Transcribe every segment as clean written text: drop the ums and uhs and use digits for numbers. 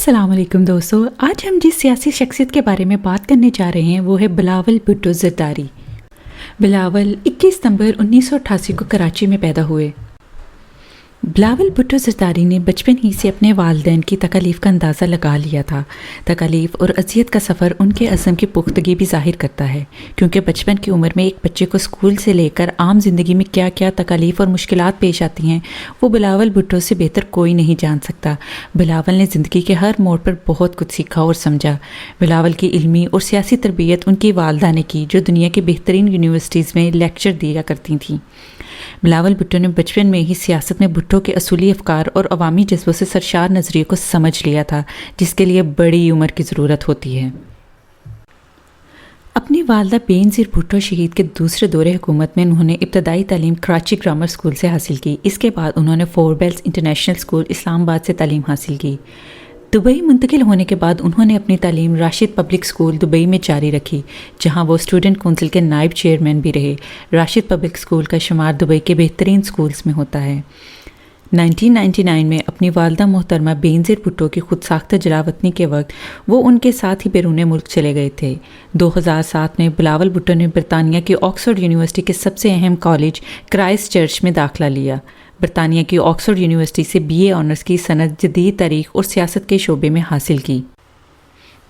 अस्सलाम वालेकुम दोस्तों, आज हम जिस सियासी शख्सियत के बारे में बात करने जा रहे हैं वो है बिलावल भुट्टो ज़रदारी। बिलावल 21 सितंबर 1988 को कराची में पैदा हुए। बिलावल भुट्टो ज़रदारी ने बचपन ही से अपने वालिदैन की तकलीफ़ का अंदाज़ा लगा लिया था। तकलीफ़ और अज़ियत का सफ़र उनके अज़म की पुख्तगी भी ज़ाहिर करता है, क्योंकि बचपन की उम्र में एक बच्चे को स्कूल से लेकर आम ज़िंदगी में क्या क्या तकलीफ़ और मुश्किलात पेश आती हैं वो बिलावल भुट्टो से बेहतर कोई नहीं जान सकता। बिलावल ने ज़िंदगी के हर मोड़ पर बहुत कुछ सीखा और समझा। बिलावल की इल्मी और सियासी तरबियत उनकी वालदा ने की, जो दुनिया की बेहतरीन यूनिवर्सिटीज़ में लेक्चर दिया करती थीं। बिलावल भुट्टो ने बचपन में ही सियासत में भुट्टो के असूली अफकार और अवामी जज्बों से सरशार नज़रिए को समझ लिया था, जिसके लिए बड़ी उम्र की ज़रूरत होती है। अपनी वालदा बेनज़ीर भुट्टो शहीद के दूसरे दौरे हुकूमत में उन्होंने इब्तदाई तालीम कराची ग्रामर स्कूल से हासिल की। इसके बाद उन्होंने Froebel's international school Islamabad से तालीम हासिल की। दुबई मुंतकिल होने के बाद उन्होंने अपनी तालीम राशिद पब्लिक स्कूल दुबई में जारी रखी, जहां वो स्टूडेंट कौंसिल के नायब चेयरमैन भी रहे। राशिद पब्लिक स्कूल का शुमार दुबई के बेहतरीन स्कूल्स में होता है। 1999 में अपनी वालदा मोहतरमा बेनज़ीर भुट्टो की खुद साख्ता जलावतनी के वक्त वो उनके साथ ही बैरून मुल्क चले गए थे। 2007 में बिलावल भुट्टो ने बरतानिया की ऑक्सफोर्ड यूनिवर्सिटी के सबसे अहम कॉलेज क्राइस्ट चर्च में दाखिला लिया। बरतानिया की ऑक्सफोर्ड यूनिवर्सिटी से BA ऑनर्स की सनद जदीद तारीख और सियासत के शोबे में हासिल की।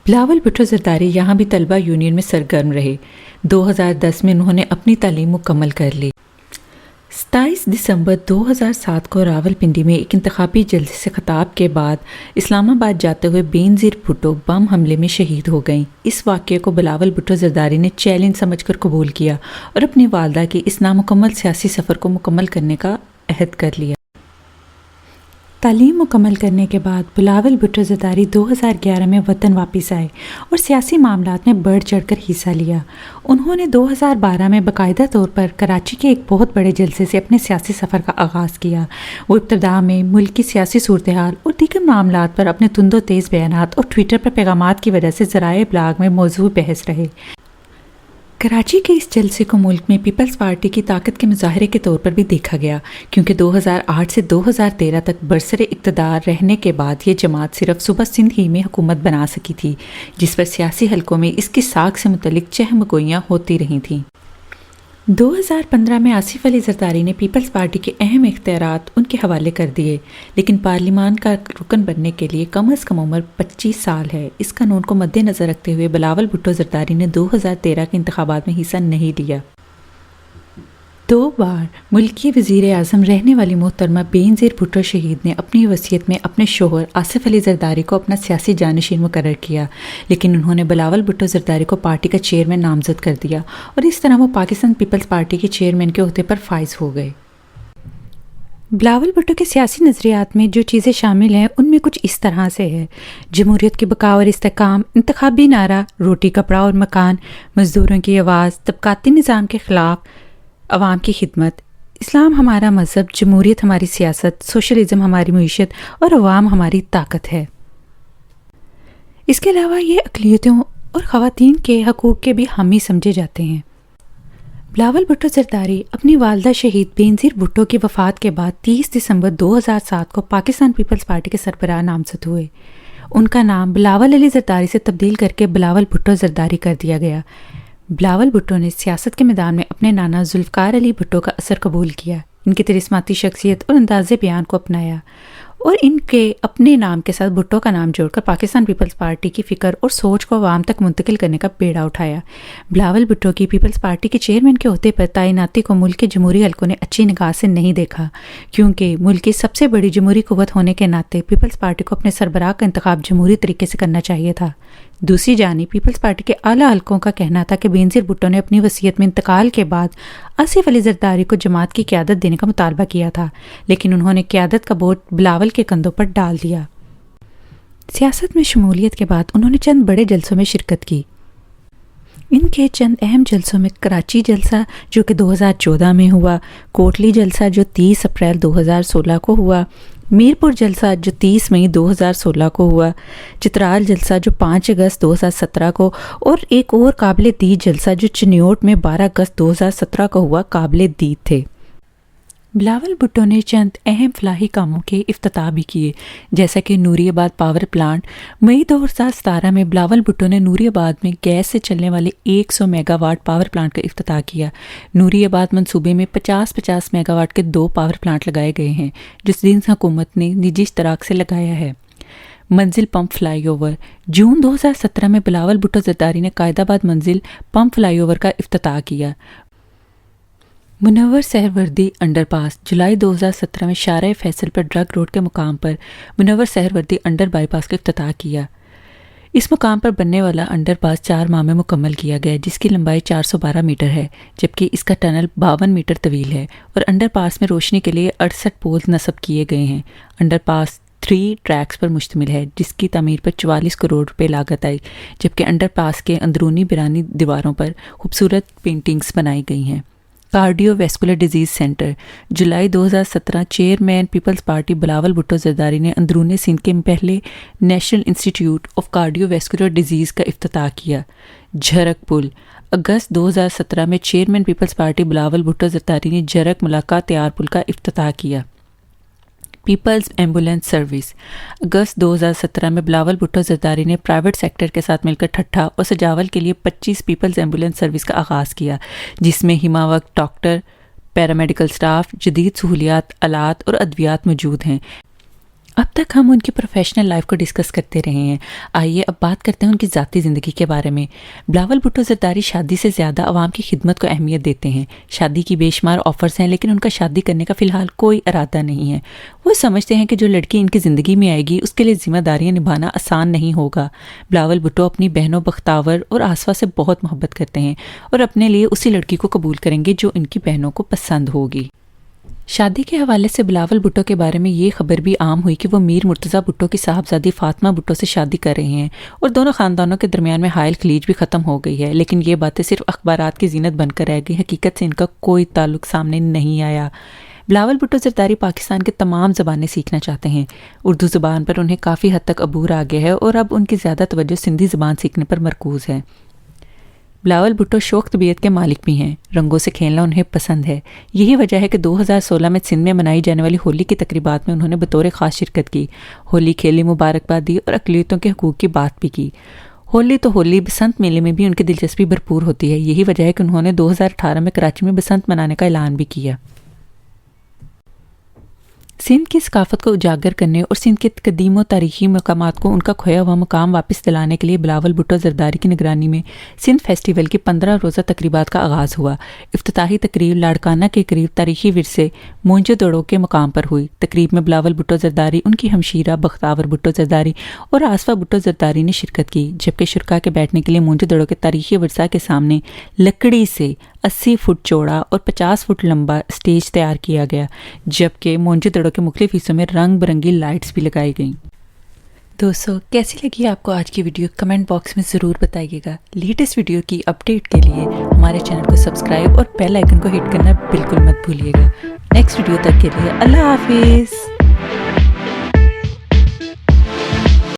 बिलावल भुट्टो ज़रदारी यहाँ भी तलबा यूनियन में सरगर्म रहे। 2010 में उन्होंने अपनी तालीम मुकम्मल कर ली। 27 दिसंबर 2007 को रावलपिंडी में एक इंतखाबी जलसे से खिताब के बाद इस्लामाबाद जाते हुए बेनज़ीर भुट्टो बम हमले में शहीद हो गईं। इस वाक़ये को बिलावल भुट्टो ज़रदारी ने चैलेंज समझकर कबूल किया और अपनी वालदा के इस नामुकम्मल सियासी सफ़र को मुकम्मल करने का अहद कर लिया। तालीम मुकम्मल करने के बाद बिलावल भुट्टो ज़रदारी 2011 में वतन वापस आए और सियासी मामलात में बढ़ चढ़कर हिस्सा लिया। उन्होंने 2012 में बाकायदा तौर पर कराची के एक बहुत बड़े जलसे से अपने सियासी सफ़र का आगाज़ किया। वो इब्तदा में मुल्क की सियासी सूरत हाल और दीगर मामलात पर अपने तुंदो तेज़ बयानात और ट्विटर पर पैगामात की वजह से ज़राए इब्लाग में मौजूद बहस रहे। कराची के इस जलसे को मुल्क में पीपल्स पार्टी की ताकत के मुजाहरे के तौर पर भी देखा गया, क्योंकि 2008 से 2013 तक बरसरे इक़्तिदार रहने के बाद ये जमात सिर्फ सूबा सिंध ही में हुकूमत बना सकी थी, जिस पर सियासी हलकों में इसकी साख से मुतल्लिक चहमगोइयाँ होती रही थीं। 2015 में आसिफ अली ज़रदारी ने पीपल्स पार्टी के अहम इख्तियारात उनके हवाले कर दिए, लेकिन पार्लिमान का रुकन बनने के लिए कम अज़ कम उम्र 25 साल है। इस कानून को मद्देनज़र रखते हुए बिलावल भुट्टो ज़रदारी ने 2013 के इंतखाबात में हिस्सा नहीं लिया। 2 बार मुल्की वज़ीर आज़म रहने वाली मोहतरमा बेनज़ीर भुट्टो शहीद ने अपनी वसीयत में अपने शोहर आसिफ अली ज़रदारी को अपना सियासी जानशीन मुकर्रर किया, लेकिन उन्होंने बिलावल भुट्टो ज़रदारी को पार्टी का चेयरमैन नामज़द कर दिया और इस तरह वो पाकिस्तान पीपल्स पार्टी के चेयरमैन के ओहदे पर फाइज हो गए। बिलावल भुट्टो के सियासी नज़रियात में जो चीज़ें शामिल हैं उनमें कुछ इस तरह से है: जमहूरियत की बका और इस्तेहकाम, इंतखाबी नारा रोटी कपड़ा और मकान, मज़दूरों की आवाज़, तबकाती निज़ाम के ख़िलाफ़ अवाम की खिदमत, इस्लाम हमारा मज़हब, जमहूरियत हमारी सियासत, सोशलिज़म हमारी मईशत और अवाम हमारी ताकत है। इसके अलावा ये अक़लियतों और ख़वातीन के हकूक़ के भी हामी समझे जाते हैं। बिलावल भुट्टो ज़रदारी अपनी वालदा शहीद बेनज़ीर भुट्टो की वफ़ात के बाद 30 दिसंबर 2007 को पाकिस्तान पीपल्स पार्टी के सरबराह नामज़द हुए। उनका नाम बिलावल अली ज़रदारी से तब्दील करके बिलावल भुट्टो ज़रदारी कर दिया गया। बिलावल भुट्टो ने सियासत के मैदान में अपने नाना जुल्फ़कार अली भुट्टो का असर कबूल किया, इनकी तिरिस्माती शख्सियत और अंदाज़े बयान को अपनाया और इनके अपने नाम के साथ भुट्टो का नाम जोड़कर पाकिस्तान पीपल्स पार्टी की फ़िक्र और सोच को आवाम तक मुंतकिल करने का बेड़ा उठाया। बिलावल भुट्टो की पीपल्स पार्टी के चेयरमैन के ओहदे पर तैनाती को मुल्क के जमहूरी हलकों ने अच्छी निगाह से नहीं देखा, क्योंकि मुल्क की सबसे बड़ी जमहूरी कुव्वत होने के नाते पीपल्स पार्टी को अपने सरबराह का इंतखाब जमहूरी तरीके से करना चाहिए था। दूसरी जानिब पीपल्स पार्टी के आला हलकों का कहना था कि बेनज़ीर भुट्टो ने अपनी वसीयत में इंतकाल के बाद आसिफ अली ज़रदारी को जमात की क़यादत देने का मुतालबा किया था, लेकिन उन्होंने क़यादत का बोझ बिलावल के कंधों पर डाल दिया। सियासत में शमूलियत के बाद उन्होंने चंद बड़े जलसों में शिरकत की। इनके चंद अहम जलसों में कराची जलसा जो कि 2014 में हुआ, कोटली जलसा जो 30 अप्रैल 2016 को हुआ, मीरपुर जलसा जो 30 मई 2016 को हुआ, चित्राल जलसा जो 5 अगस्त 2017 को और एक और काबिल दीद जलसा जो चिन्योट में 12 अगस्त 2017 को हुआ काबिल दीद थे। بلاول بھٹو نے چند اہم فلاحی کاموں کے افتتاح بھی کیے، جیسا کہ نوری آباد پاور پلانٹ۔ مئی 2017 میں بلاول بھٹو نے نوری آباد میں گیس سے چلنے والے 100 میگا واٹ پاور پلانٹ کا افتتاح کیا۔ نوری آباد منصوبے میں 50 میگا واٹ کے 2 پاور پلانٹ لگائے گئے ہیں، جس دن حکومت نے نجی اشتراک سے لگایا ہے۔ منزل پمپ فلائی اوور۔ جون 2017 میں بلاول بھٹو زرداری نے قائد آباد منزل پمپ فلائی اوور کا افتتاح کیا۔ منور سہروردی انڈر پاس۔ جولائی 2017 میں شارع فیصل پر ڈرگ روڈ کے مقام پر منور سہروردی انڈر بائی پاس کا افتتاح کیا۔ اس مقام پر بننے والا انڈر پاس 4 ماہ میں مکمل کیا گیا، جس کی لمبائی 412 میٹر ہے، جبکہ اس کا ٹنل 52 میٹر طویل ہے، اور انڈر پاس میں روشنی کے لیے 68 پول نصب کیے گئے ہیں۔ انڈر پاس 3 ٹریکس پر مشتمل ہے، جس کی تعمیر پر 44 کروڑ روپے لاگت آئی، جبکہ انڈر پاس کے اندرونی بیرونی دیواروں پر خوبصورت پینٹنگز بنائی گئی ہیں۔ Cardiovascular disease centre. جولائی 2017 چیئرمین پیپلز پارٹی بلاول بھٹو زرداری نے اندرون سندھ کے پہلے national institute of cardiovascular disease کا افتتاح کیا۔ جھرک پل۔ اگست 2017 میں چیئرمین پیپلز پارٹی بلاول بھٹو زرداری نے جھرک ملاقہ تیار پل کا افتتاح کیا۔ Peoples ambulance service. اگست 2017 میں بلاول بھٹو زرداری نے پرائیویٹ سیکٹر کے ساتھ مل کر ٹھٹھہ اور سجاول کے لیے 25 پیپلز ایمبولینس سروس کا آغاز کیا، جس میں ہمہ وقت ڈاکٹر، پیرامیڈیکل سٹاف، جدید سہولیات، آلات اور ادویات موجود ہیں۔ اب تک ہم ان کی پروفیشنل لائف کو ڈسکس کرتے رہے ہیں، آئیے اب بات کرتے ہیں ان کی ذاتی زندگی کے بارے میں۔ بلاول بھٹو زرداری شادی سے زیادہ عوام کی خدمت کو اہمیت دیتے ہیں۔ شادی کی بے شمار آفرز ہیں، لیکن ان کا شادی کرنے کا فی الحال کوئی ارادہ نہیں ہے۔ وہ سمجھتے ہیں کہ جو لڑکی ان کی زندگی میں آئے گی اس کے لیے ذمہ داریاں نبھانا آسان نہیں ہوگا۔ بلاول بھٹو اپنی بہنوں بختاور اور آسفا سے بہت محبت کرتے ہیں اور اپنے لیے اسی لڑکی کو قبول کریں گے جو ان کی بہنوں کو پسند ہوگی۔ شادی کے حوالے سے بلاول بھٹو کے بارے میں یہ خبر بھی عام ہوئی کہ وہ میر مرتضیٰ بھٹو کی صاحبزادی فاطمہ بھٹو سے شادی کر رہے ہیں اور دونوں خاندانوں کے درمیان میں حائل خلیج بھی ختم ہو گئی ہے، لیکن یہ باتیں صرف اخبارات کی زینت بن کر رہ گئی، حقیقت سے ان کا کوئی تعلق سامنے نہیں آیا۔ بلاول بھٹو زرداری پاکستان کے تمام زبانیں سیکھنا چاہتے ہیں۔ اردو زبان پر انہیں کافی حد تک عبور آ گیا ہے اور اب ان کی زیادہ توجہ سندھی زبان سیکھنے پر مرکوز ہے۔ بلاول بھٹو شوق طبیعت کے مالک بھی ہیں، رنگوں سے کھیلنا انہیں پسند ہے۔ یہی وجہ ہے کہ 2016 میں سندھ میں منائی جانے والی ہولی کی تقریبات میں انہوں نے بطور خاص شرکت کی، ہولی کھیلی، مبارکباد دی اور اقلیتوں کے حقوق کی بات بھی کی۔ ہولی تو ہولی، بسنت میلے میں بھی ان کی دلچسپی بھرپور ہوتی ہے۔ یہی وجہ ہے کہ انہوں نے 2018 میں کراچی میں بسنت منانے کا اعلان بھی کیا۔ سندھ کی ثقافت کو اجاگر کرنے اور سندھ کے قدیم و تاریخی مقامات کو ان کا کھویا ہوا مقام واپس دلانے کے لیے بلاول بھٹو زرداری کی نگرانی میں سندھ فیسٹیول کی 15 روزہ تقریبات کا آغاز ہوا۔ افتتاحی تقریب لاڑکانہ کے قریب تاریخی ورثے موئنجو دڑو کے مقام پر ہوئی۔ تقریب میں بلاول بھٹو زرداری، ان کی ہمشیرہ بختاور بھٹو زرداری اور آسفا بھٹو زرداری نے شرکت کی، جبکہ شرکاء کے بیٹھنے کے لیے موئنجو دڑو کے تاریخی ورثہ کے سامنے لکڑی سے 80 فٹ چوڑا اور 50 فٹ لمبا اسٹیج تیار کیا گیا، جبکہ موئنجو دڑو کے مختلف حصوں میں رنگ برنگی لائٹس بھی لگائی گئیں۔ دوستو، کیسی لگی آپ کو آج کی ویڈیو؟ کمنٹ باکس میں ضرور بتائیے گا۔ لیٹسٹ ویڈیو کی اپڈیٹ کے لیے ہمارے چینل کو سبسکرائب اور بیل آئیکن کو ہٹ کرنا بالکل مت بھولیے گا۔ نیکسٹ ویڈیو تک کے لیے اللہ حافظ۔